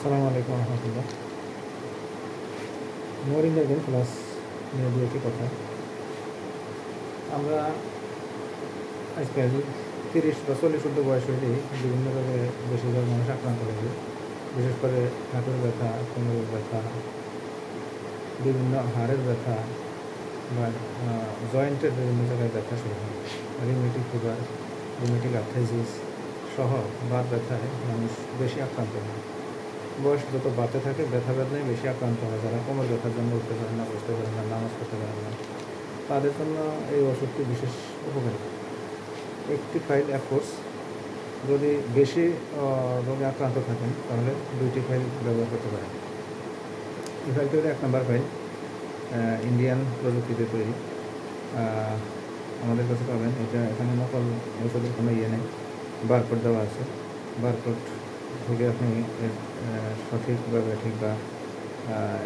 আসসালামু আলাইকুম রহমতুল্লাহ। Moringa game plus নিয়ে দু একটি কথা। আমরা আজকাল 30 বা 40 ঊর্ধ্ব বয়স হলেই বিভিন্ন রোগে বেশিরভাগ মানুষ আক্রান্ত হয়ে, বিশেষ করে হাঁটুর ব্যথা, কোমরের ব্যথা, বিভিন্ন হাড়ের ব্যথা বা জয়েন্টের বিভিন্ন জায়গায় ব্যথা শুরু হয়। রিউমেটিক ফিভার, রিউমেটিক আর্থ্রাইটিস সহ বাত ব্যথায় মানুষ বেশি আক্রান্ত হয়। বয়স যত বাড়তে থাকে ব্যথা বেদনায় বেশি আক্রান্ত হয়। যারা কোমর ব্যথার জন্য উঠতে পারে না, বসতে পারে না, নামাজ পড়তে পারে না, তাদের জন্য এই ওষুধটি বিশেষ উপকারী। একটি ফাইল এক কোর্স। যদি বেশি রোগে আক্রান্ত থাকেন তাহলে 2টি ফাইল ব্যবহার করতে পারেন। এই ফাইলটি হলো 1 নম্বর ফাইল, ইন্ডিয়ান প্রযুক্তিতে তৈরি। আমাদের কাছে পাবেন এটা। এখানে নকল ওষুধের কোনো ইয়ে নেই, বারকোড দেওয়া আছে। বারকোড থেকে আপনি সঠিকভাবে ঠিক বা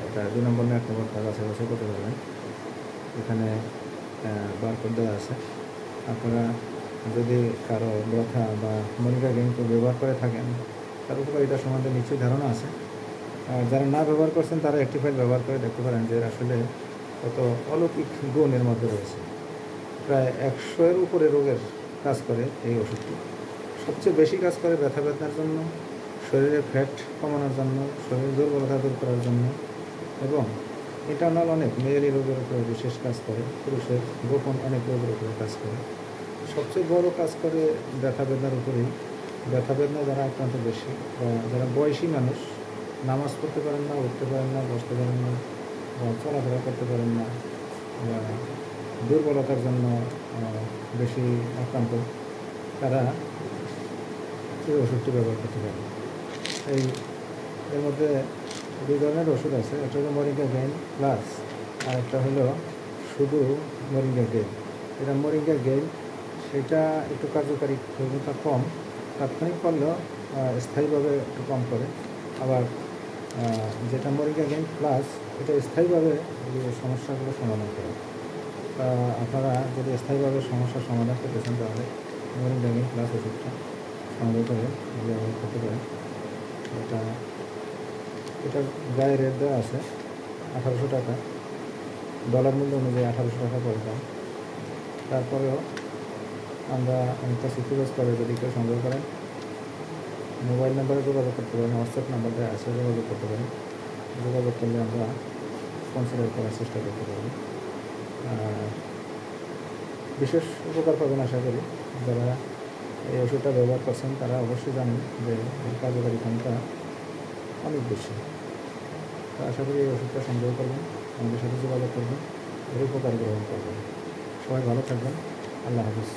এটা 2 নম্বর না 1 নম্বর কাছে করতে পারবেন। এখানে বারকোড দেওয়া আছে। আপনারা যদি কারো ব্যথা বা মোরিঙ্গা গেমকে ব্যবহার করে থাকেন, তার উপকারিতা সম্বন্ধে নিশ্চয়ই ধারণা আছে। যারা না ব্যবহার করছেন তারা একটি ফাইল ব্যবহার করে দেখতে পারেন যে আসলে কত অলৌকিক গুণ এর মধ্যে রয়েছে। প্রায় 100-এর উপরে রোগের কাজ করে এই ওষুধটি। সবচেয়ে বেশি কাজ করে ব্যথা বেদনার জন্য, শরীরের ফ্যাট কমানোর জন্য, শরীরের দুর্বলতা দূর করার জন্য এবং ইন্টারনাল অনেক মেয়েলি রোগের উপরে বিশেষ কাজ করে, পুরুষের গোপন অনেক রোগের উপরে কাজ করে। সবচেয়ে বড় কাজ করে ব্যথা বেদনার উপরেই। ব্যথা বেদনা যারা আক্রান্ত বেশি বা যারা বয়সী মানুষ, নামাজ পড়তে পারেন না, উঠতে পারেন না, বসতে পারেন না, বা চলাফেরা করতে পারেন না, বা দুর্বলতার জন্য বেশি আক্রান্ত, তারা এই ওষুধটি ব্যবহার করতে পারে। এর মধ্যে 2 ধরনের ওষুধ আছে। একটা হলো মোরিঙ্গা গেইন প্লাস, আর একটা হলো শুধু মোরিঙ্গা গেইন। এটা মোরিঙ্গা গেইন, সেটা একটু কার্যকারী ক্ষমতা কম, তাৎক্ষণিক করলেও স্থায়ীভাবে একটু কম করে। আবার যেটা মোরিঙ্গা গেইন প্লাস, এটা স্থায়ীভাবে এই সমস্যাগুলো সমাধান করে। আপনারা যদি স্থায়ীভাবে সমস্যার সমাধান করতে চান তাহলে মোরিঙ্গা গেইন প্লাস ওষুধটা সংগ্রহ করে ব্যবহার করতে পারেন। এটার গায়ে রেট দেওয়া আছে 1800 টাকা, ডলার মূল্য অনুযায়ী 1800 টাকা পড়ে দাম। তারপরেও আমরা একটা সিকিউরিটি করে যদি কেউ সংগ্রহ করেন, মোবাইল নাম্বারে যোগাযোগ করতে পারেন, হোয়াটসঅ্যাপ নাম্বারটা আছে, যোগাযোগ করতে পারেন। যোগাযোগ করলে আমরা কনসিডার করার চেষ্টা করতে পারি। বিশেষ উপকার পাবেন আশা করি। যারা এই ওষুধটা ব্যবহার করছেন তারা অবশ্যই জানেন যে এর কার্যকারী ক্ষমতা অনেক বেশি। তো আশা করি এই ওষুধটা সংগ্রহ করবেন, আমাদের সাথে যোগাযোগ করবেন, এর উপকার গ্রহণ করবেন। সবাই ভালো থাকবেন। আল্লাহ হাফিজ।